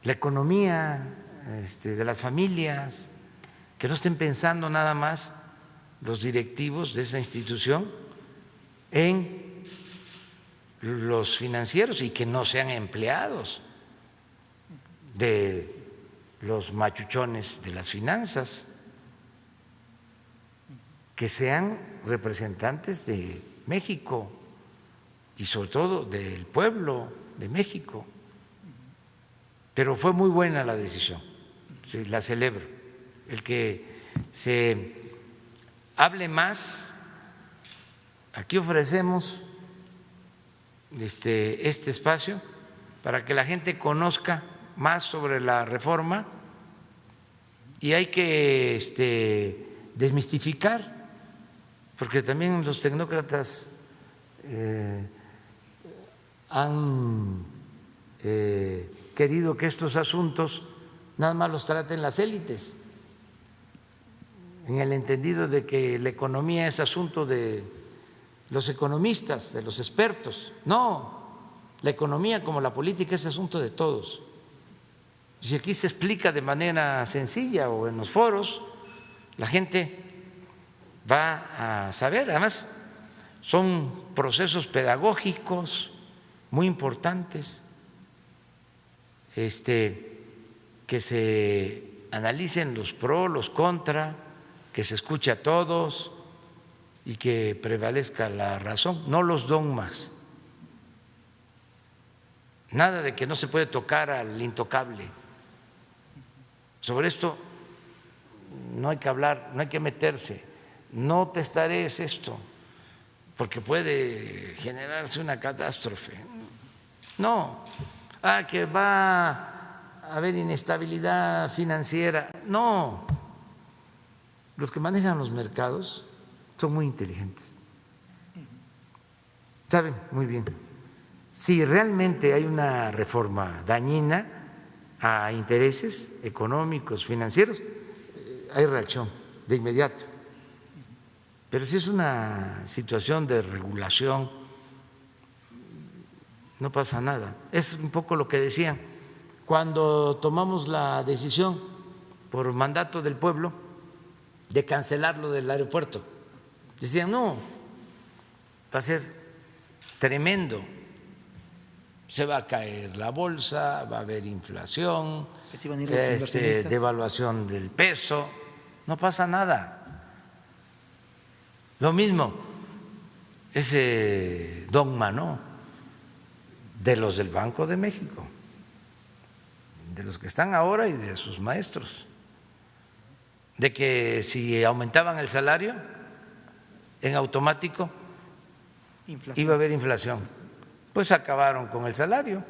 la economía de las familias, que no estén pensando nada más los directivos de esa institución en los financieros, y que no sean empleados de los machuchones de las finanzas, que sean representantes de México y sobre todo del pueblo de México. Pero fue muy buena la decisión, sí, la celebro, el que se hable más. Aquí ofrecemos este espacio para que la gente conozca más sobre la reforma, y hay que desmistificar, porque también los tecnócratas han querido que estos asuntos nada más los traten las élites, en el entendido de que la economía es asunto de los economistas, de los expertos. No, la economía, como la política, es asunto de todos. Si aquí se explica de manera sencilla o en los foros, la gente va a saber. Además, son procesos pedagógicos muy importantes, que se analicen los pros, los contra, que se escuche a todos y que prevalezca la razón, no los dogmas. Nada de que no se puede tocar al intocable. Sobre esto no hay que hablar, no hay que meterse. No testarees esto, porque puede generarse una catástrofe. No, que va a haber inestabilidad financiera. No, los que manejan los mercados son muy inteligentes, saben muy bien. Si realmente hay una reforma dañina a intereses económicos, financieros, hay reacción de inmediato. Pero si es una situación de regulación, no pasa nada. Es un poco lo que decían cuando tomamos la decisión por mandato del pueblo de cancelar lo del aeropuerto. Decían, no, va a ser tremendo, se va a caer la bolsa, va a haber inflación, Que se iban a ir los inversionistas. devaluación del peso. No pasa nada. Lo mismo, ese dogma, ¿no?, de los del Banco de México, de los que están ahora y de sus maestros, de que si aumentaban el salario, en automático Inflación. iba a haber inflación. Pues acabaron con el salario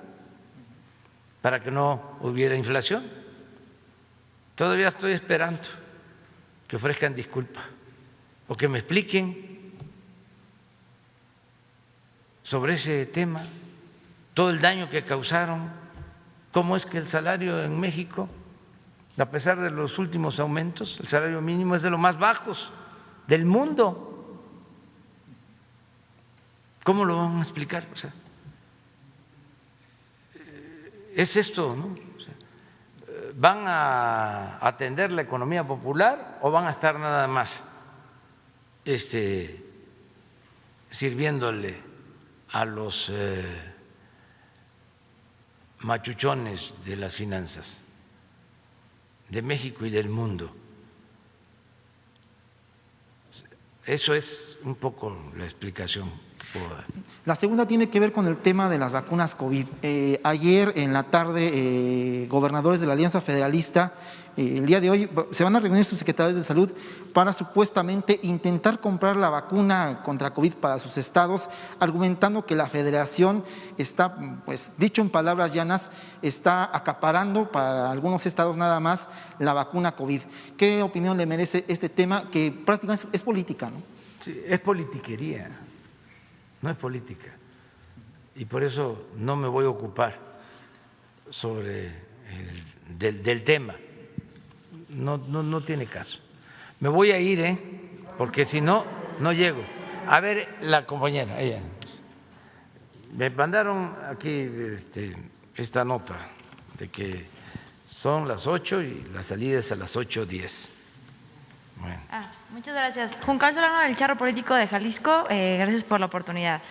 para que no hubiera inflación. Todavía estoy esperando que ofrezcan disculpas o que me expliquen sobre ese tema, todo el daño que causaron, cómo es que el salario en México, a pesar de los últimos aumentos, el salario mínimo es de los más bajos del mundo. ¿Cómo lo van a explicar? O sea, es esto, ¿no? O sea, ¿van a atender la economía popular o van a estar nada más sirviéndole a los machuchones de las finanzas de México y del mundo? Eso es un poco la explicación que puedo dar. La segunda tiene que ver con el tema de las vacunas COVID. Ayer en la tarde, gobernadores de la Alianza Federalista, el día de hoy se van a reunir sus secretarios de salud para supuestamente intentar comprar la vacuna contra COVID para sus estados, argumentando que la federación está, pues dicho en palabras llanas, está acaparando para algunos estados nada más la vacuna COVID. ¿Qué opinión le merece este tema que prácticamente es política, ¿no? Sí, es politiquería, no es política. Y por eso no me voy a ocupar sobre del tema. No tiene caso. Me voy a ir, porque si no, no llego. A ver, la compañera, ella. Me mandaron aquí esta nota de que son las 8 y la salida es a las 8:10. Bueno. Muchas gracias. Juncal Solano del Charro Político de Jalisco, gracias por la oportunidad.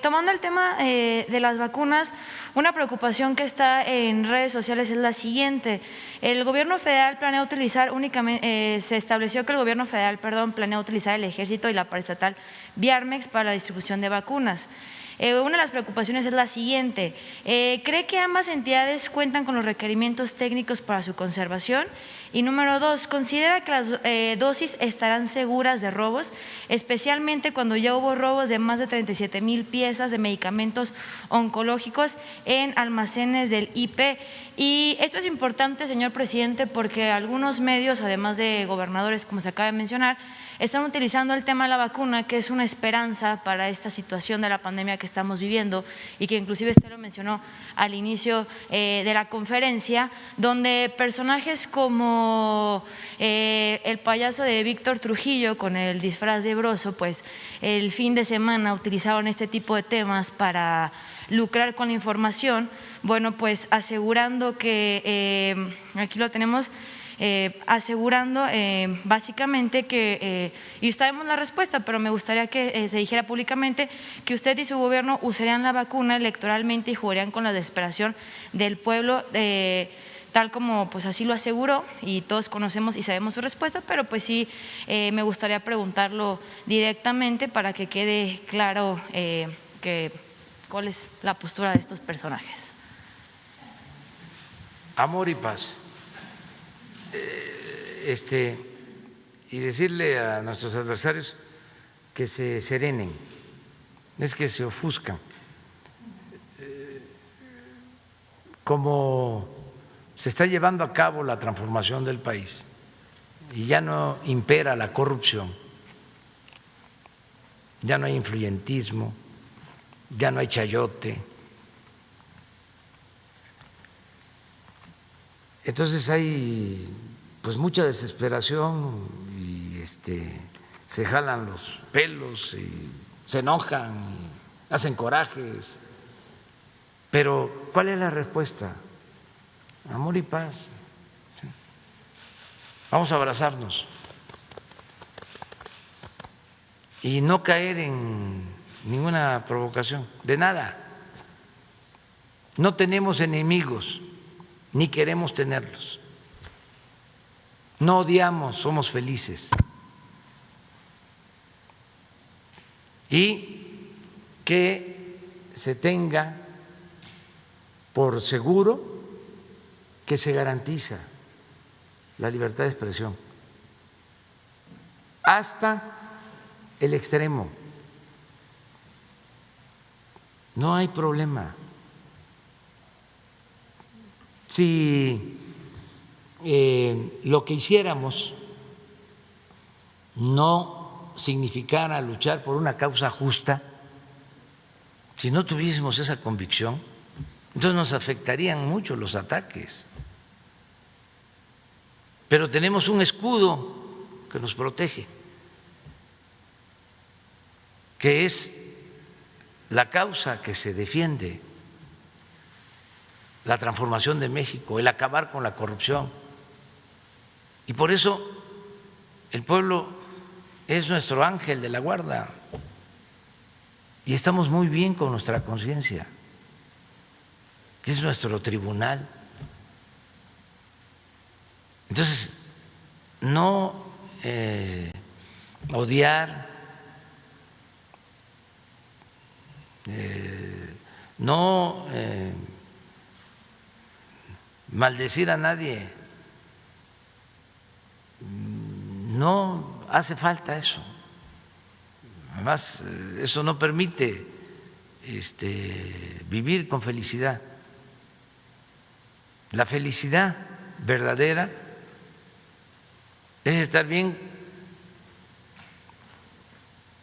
Tomando el tema de las vacunas, una preocupación que está en redes sociales es la siguiente. El gobierno federal planea utilizar únicamente, se estableció que el gobierno federal, planea utilizar el ejército y la paraestatal Viarmex para la distribución de vacunas. Una de las preocupaciones es la siguiente. ¿Cree que ambas entidades cuentan con los requerimientos técnicos para su conservación? Y número dos, ¿considera que las dosis estarán seguras de robos, especialmente cuando ya hubo robos de más de 37,000 piezas de medicamentos oncológicos en almacenes del IP? Y esto es importante, señor presidente, porque algunos medios, además de gobernadores, como se acaba de mencionar, están utilizando el tema de la vacuna, que es una esperanza para esta situación de la pandemia que estamos viviendo y que inclusive usted lo mencionó al inicio de la conferencia, donde personajes como el payaso de Víctor Trujillo con el disfraz de Broso, pues el fin de semana utilizaron este tipo de temas para lucrar con la información, bueno, pues asegurando que, aquí lo tenemos, asegurando básicamente que, y sabemos la respuesta, pero me gustaría que se dijera públicamente que usted y su gobierno usarían la vacuna electoralmente y jugarían con la desesperación del pueblo, tal como pues así lo aseguró y todos conocemos y sabemos su respuesta, pero pues sí me gustaría preguntarlo directamente para que quede claro cuál es la postura de estos personajes. Amor y paz. Y decirle a nuestros adversarios que se serenen, es que se ofuscan. como se está llevando a cabo la transformación del país y ya no impera la corrupción, ya no hay influyentismo, ya no hay chayote. Entonces hay pues mucha desesperación y se jalan los pelos y se enojan y hacen corajes. Pero ¿cuál es la respuesta? Amor y paz. Vamos a abrazarnos y no caer en ninguna provocación, de nada. No tenemos enemigos, ni queremos tenerlos. No odiamos, somos felices. Y que se tenga por seguro que se garantiza la libertad de expresión hasta el extremo. No hay problema. Si lo que hiciéramos no significara luchar por una causa justa, si no tuviésemos esa convicción, entonces nos afectarían mucho los ataques. Pero tenemos un escudo que nos protege, que es la causa que se defiende, la transformación de México, el acabar con la corrupción. Y por eso el pueblo es nuestro ángel de la guarda y estamos muy bien con nuestra conciencia, que es nuestro tribunal. Entonces, no odiar, no maldecir a nadie, no hace falta eso. Además, eso no permite vivir con felicidad. La felicidad verdadera es estar bien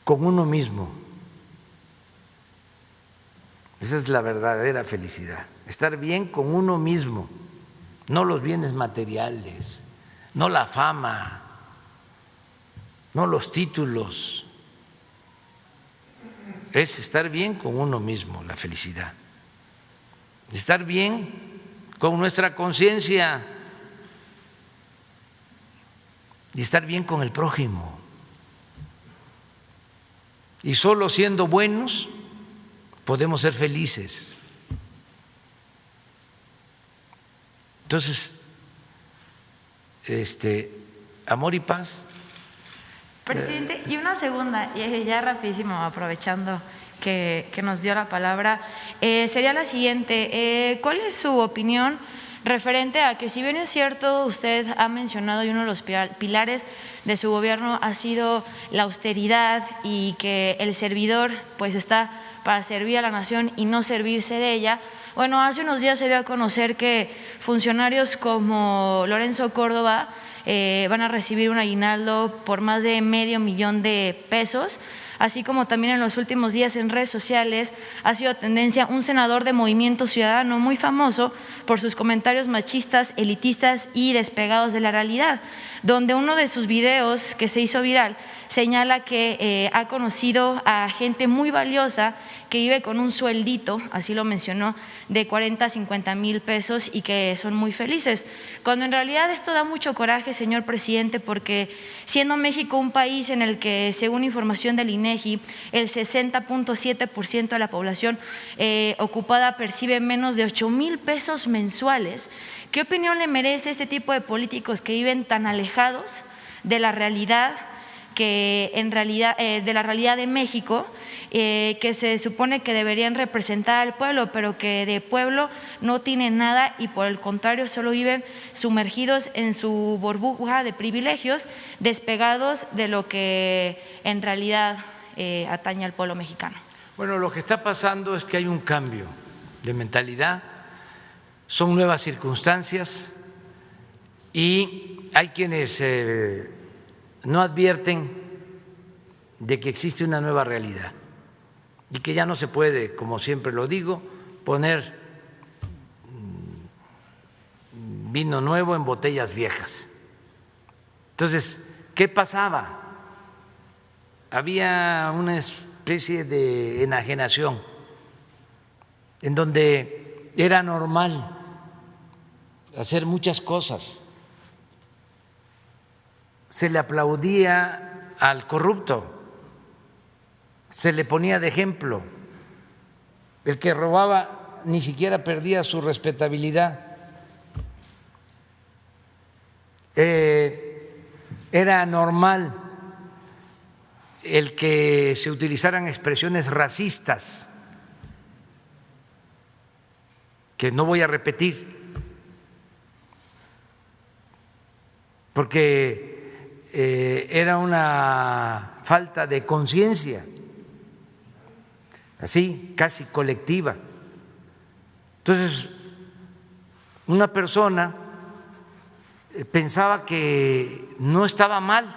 con uno mismo. Esa es la verdadera felicidad, estar bien con uno mismo, no los bienes materiales, no la fama, no los títulos. Es estar bien con uno mismo, la felicidad. Estar bien con nuestra conciencia y estar bien con el prójimo. Y solo siendo buenos podemos ser felices. Entonces, amor y paz. Presidente, y una segunda, y ya rapidísimo, aprovechando que nos dio la palabra, sería la siguiente. ¿Cuál es su opinión referente a que, si bien es cierto, usted ha mencionado y uno de los pilares de su gobierno ha sido la austeridad y que el servidor pues está para servir a la nación y no servirse de ella? Bueno, hace unos días se dio a conocer que funcionarios como Lorenzo Córdoba van a recibir un aguinaldo por más de $500,000 de pesos, así como también en los últimos días en redes sociales ha sido tendencia un senador de Movimiento Ciudadano muy famoso por sus comentarios machistas, elitistas y despegados de la realidad, donde uno de sus videos que se hizo viral señala que ha conocido a gente muy valiosa que vive con un sueldito, así lo mencionó, de 40 a 50 mil pesos y que son muy felices, cuando en realidad esto da mucho coraje, señor presidente, porque siendo México un país en el que, según información del INEGI, el 60.7% de la población ocupada percibe menos de 8,000 pesos mensuales, ¿qué opinión le merece este tipo de políticos que viven tan alejados de la realidad, que en realidad de la realidad de México, que se supone que deberían representar al pueblo, pero que de pueblo no tienen nada y por el contrario solo viven sumergidos en su burbuja de privilegios, despegados de lo que en realidad atañe al pueblo mexicano? Bueno, lo que está pasando es que hay un cambio de mentalidad son nuevas circunstancias y hay quienes no advierten de que existe una nueva realidad y que ya no se puede, como siempre lo digo, poner vino nuevo en botellas viejas. Entonces, ¿qué pasaba? Había una especie de enajenación en donde era normal hacer muchas cosas. Se le aplaudía al corrupto, se le ponía de ejemplo. El que robaba ni siquiera perdía su respetabilidad. Era normal el que se utilizaran expresiones racistas, que no voy a repetir, porque era una falta de conciencia, así, casi colectiva. Entonces, una persona pensaba que no estaba mal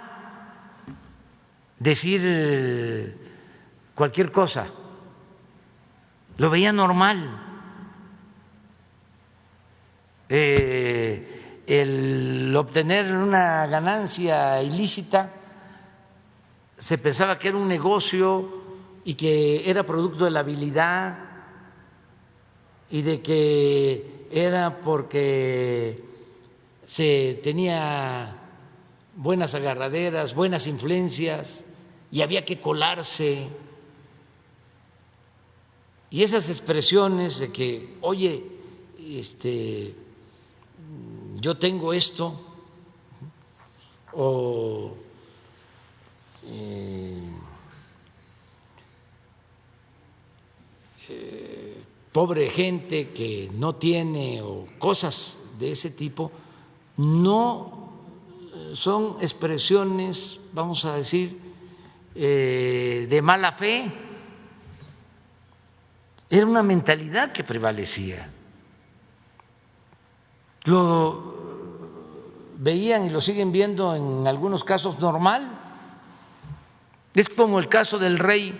decir cualquier cosa, lo veía normal. El obtener una ganancia ilícita se pensaba que era un negocio y que era producto de la habilidad y de que era porque se tenía buenas agarraderas, buenas influencias y había que colarse. Y esas expresiones de que, oye, yo tengo esto, o pobre gente que no tiene, o cosas de ese tipo, no son expresiones, vamos a decir, de mala fe. Era una mentalidad que prevalecía. Lo veían y lo siguen viendo en algunos casos normal. Es como el caso del rey,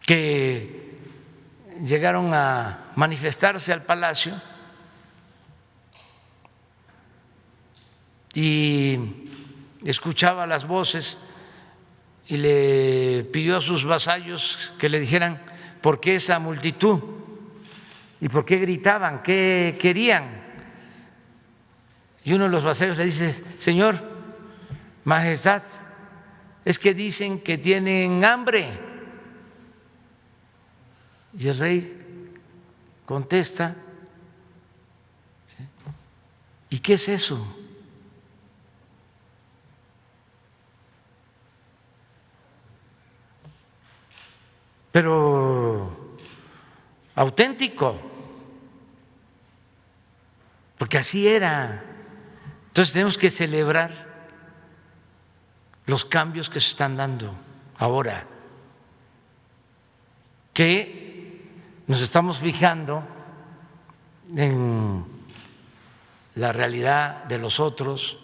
que llegaron a manifestarse al palacio y escuchaba las voces y le pidió a sus vasallos que le dijeran por qué esa multitud y por qué gritaban, qué querían. Y uno de los vasallos le dice: Señor, Majestad, es que dicen que tienen hambre. Y el rey contesta: ¿y qué es eso? Pero auténtico, porque así era. Entonces tenemos que celebrar los cambios que se están dando ahora, que nos estamos fijando en la realidad de los otros,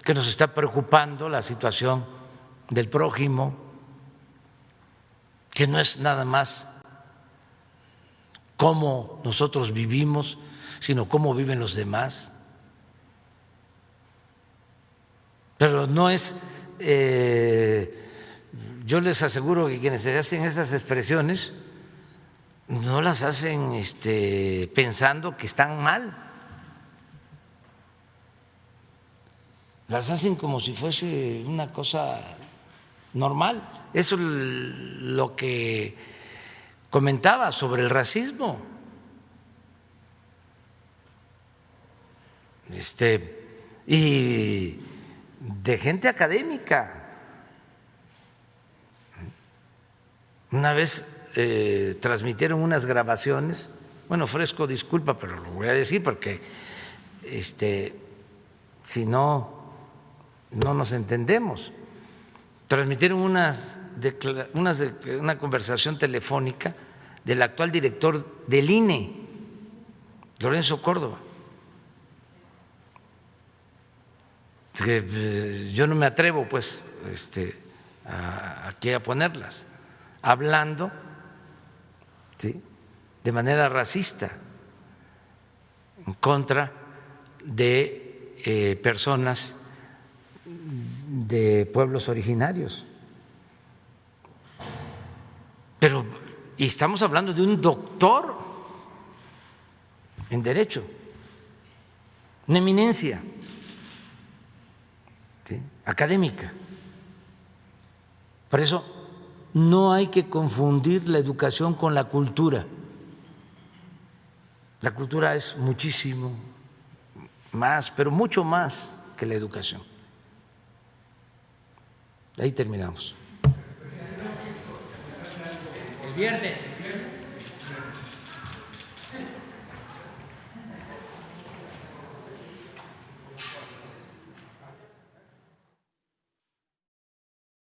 que nos está preocupando la situación del prójimo, que no es nada más cómo nosotros vivimos, sino cómo viven los demás. Pero no es, yo les aseguro que quienes hacen esas expresiones no las hacen pensando que están mal, las hacen como si fuese una cosa normal. Eso es lo que comentaba sobre el racismo. Y de gente académica. Una vez transmitieron unas grabaciones, bueno, Fresco, disculpa, pero lo voy a decir porque si no, no nos entendemos. Transmitieron una conversación telefónica del actual director del INE, Lorenzo Córdoba, que yo no me atrevo pues aquí a ponerlas, hablando, ¿sí?, de manera racista en contra de personas de pueblos originarios. Pero, y estamos hablando de un doctor en Derecho, una eminencia, ¿sí?, académica. Por eso no hay que confundir la educación con la cultura. La cultura es muchísimo más, pero mucho más que la educación. Ahí terminamos. El viernes.